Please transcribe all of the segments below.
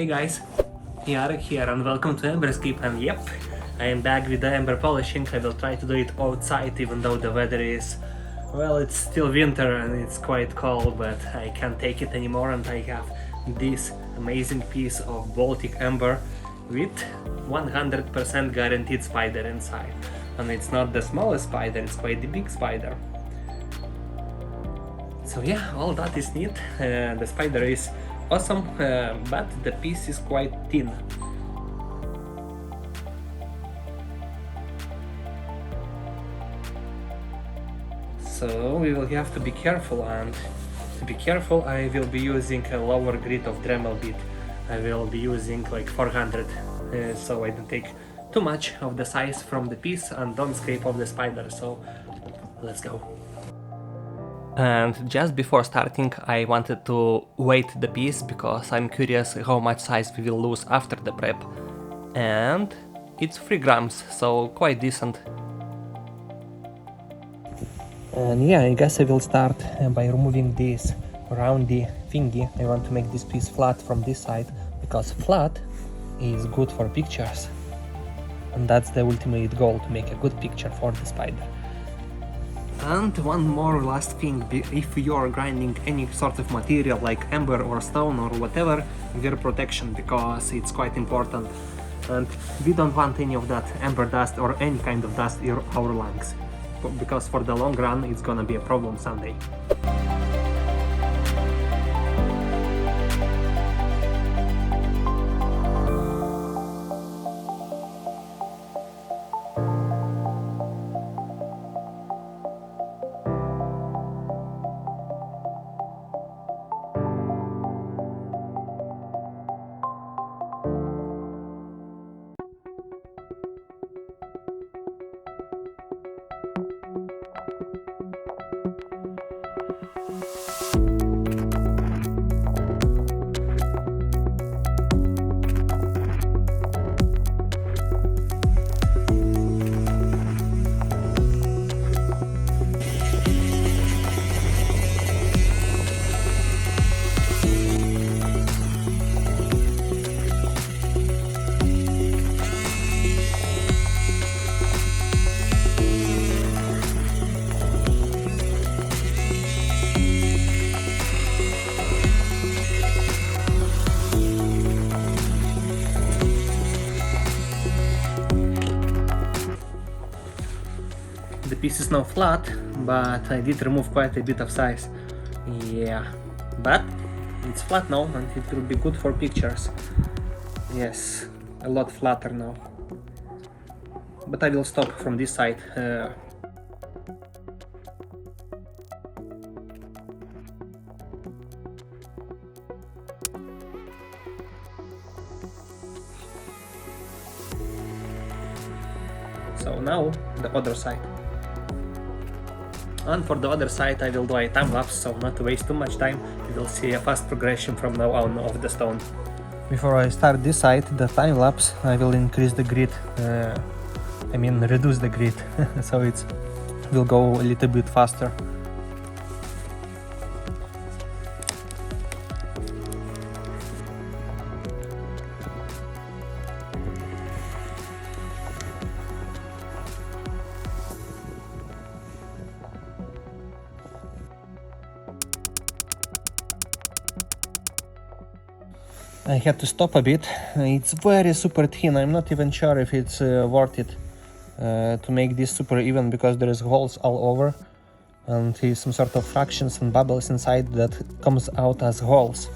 Hey guys, Yarek here and welcome to Amberscape, and yep, I am back with the amber polishing. I will try to do it outside even though the weather is, well, it's still winter and it's quite cold, but I can't take it anymore, and I have this amazing piece of Baltic amber with 100% guaranteed spider inside. And it's not the smallest spider, it's quite the big spider. So yeah, all that is neat. The spider is awesome, but the piece is quite thin. So we will have to be careful, and to be careful I will be using a lower grit of Dremel bit. I will be using like 400, so I don't take too much of the size from the piece and don't scrape off the spider, so let's go. And just before starting I wanted to weight the piece because I'm curious how much size we will lose after the prep. And it's 3 grams, so quite decent. And yeah, I guess I will start by removing this roundy thingy. I want to make this piece flat from this side, because flat is good for pictures. And that's the ultimate goal, to make a good picture for the spider. And one more last thing, if you are grinding any sort of material like amber or stone or whatever, wear protection, because it's quite important. And we don't want any of that amber dust or any kind of dust in our lungs, because for the long run it's gonna be a problem someday. The piece is now flat, but I did remove quite a bit of size. Yeah, but it's flat now and it will be good for pictures. Yes, a lot flatter now. But I will stop from this side. So now the other side. And for the other side I will do a time lapse, so not to waste too much time, you will see a fast progression from now on of the stone. Before I start this side, the time lapse, I will increase the grit, reduce the grit, so it will go a little bit faster. I had to stop a bit. It's very super thin. I'm not even sure if it's worth it to make this super even, because there is holes all over and some sort of fractions and bubbles inside that comes out as holes.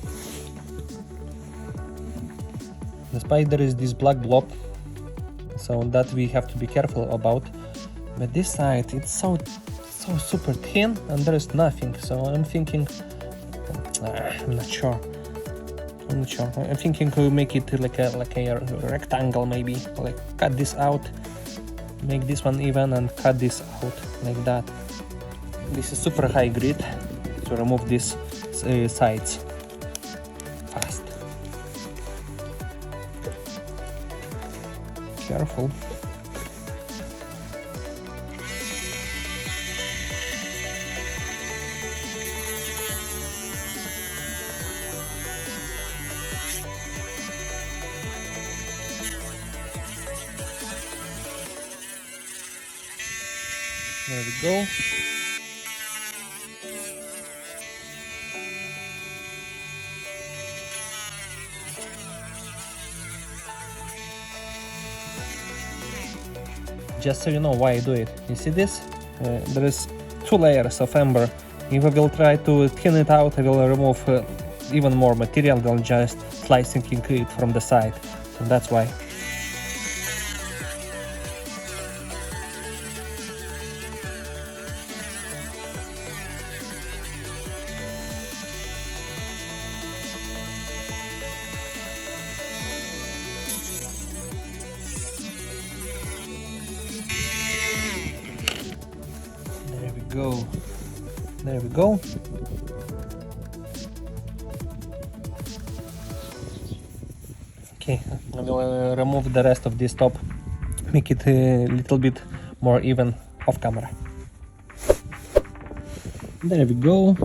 The spider is this black blob, so that we have to be careful about. But this side, it's so super thin and there is nothing, so I'm thinking, I'm not sure. I'm thinking to make it like a rectangle, maybe. Like cut this out, make this one even, and cut this out like that. This is super high grit to remove these sides fast. Careful. There we go. Just so you know why I do it. You see this? There is 2 layers of amber. If I will try to thin it out, I will remove even more material than just slicing it from the side. So that's why. There we go. Okay, I will remove the rest of this top, make it a little bit more even off camera. There we go.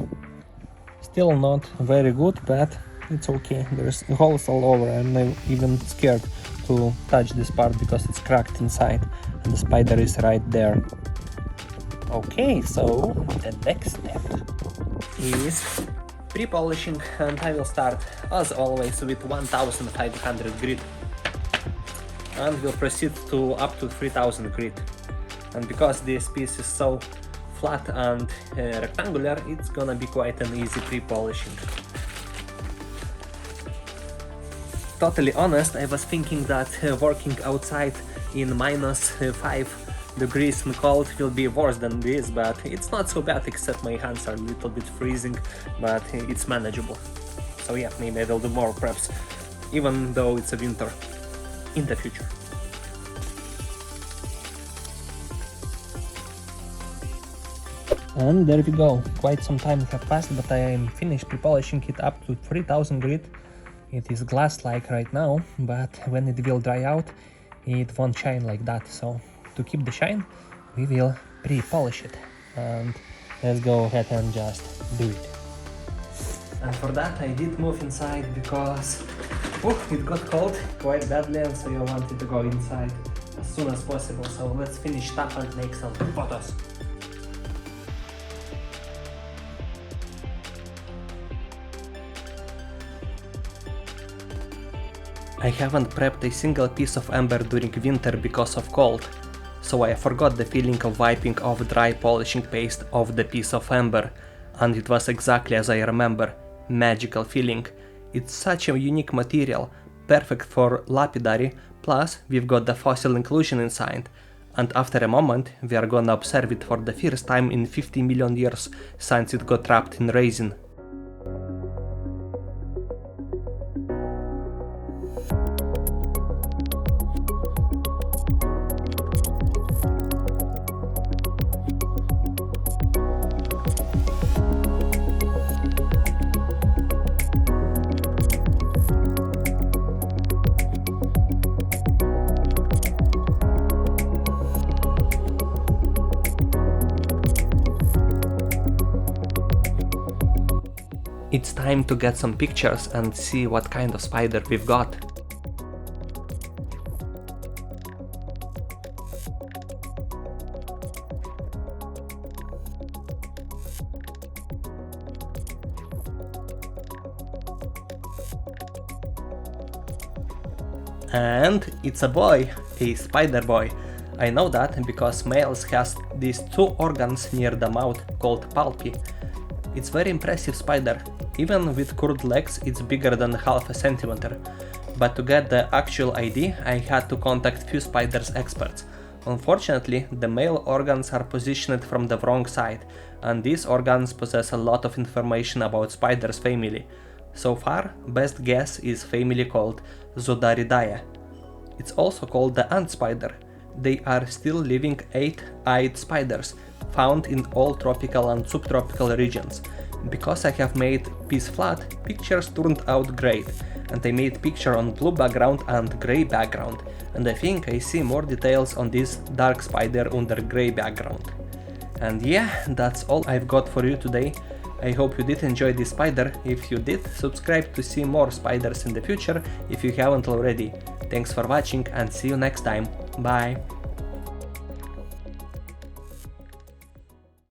Still not very good, but it's okay. There's holes all over. I'm not even scared to touch this part because it's cracked inside and the spider is right there. Okay, so the next step is pre-polishing, and I will start as always with 1500 grit and will proceed to up to 3000 grit. And because this piece is so flat and rectangular, it's gonna be quite an easy pre-polishing. Totally honest, I was thinking that working outside in -5 degrees and cold will be worse than this, but it's not so bad, except my hands are a little bit freezing, but it's manageable. So yeah, maybe I will do more preps, even though it's a winter in the future. And there we go, quite some time have passed, but I am finished pre-polishing it up to 3000 grit. It is glass-like right now, but when it will dry out, it won't shine like that. So to keep the shine, we will pre-polish it. And let's go ahead and just do it. And for that I did move inside because it got cold quite badly, and so I wanted to go inside as soon as possible. So let's finish up and make some photos. I haven't prepped a single piece of amber during winter because of cold, so I forgot the feeling of wiping off dry polishing paste off the piece of amber, and it was exactly as I remember, magical feeling. It's such a unique material, perfect for lapidary, plus we've got the fossil inclusion inside, and after a moment we are gonna observe it for the first time in 50 million years since it got trapped in resin. It's time to get some pictures and see what kind of spider we've got. And it's a boy, a spider boy. I know that because males has these 2 organs near the mouth called palpi. It's very impressive spider. Even with curved legs, it's bigger than half a centimeter. But to get the actual ID, I had to contact few spiders experts. Unfortunately, the male organs are positioned from the wrong side, and these organs possess a lot of information about spiders' family. So far, best guess is family called Zodaridae. It's also called the ant spider. They are still living 8-eyed spiders, found in all tropical and subtropical regions. Because I have made piece flat, pictures turned out great, and I made picture on blue background and grey background, and I think I see more details on this dark spider under grey background. And yeah, that's all I've got for you today. I hope you did enjoy this spider. If you did, subscribe to see more spiders in the future if you haven't already. Thanks for watching and see you next time. Bye!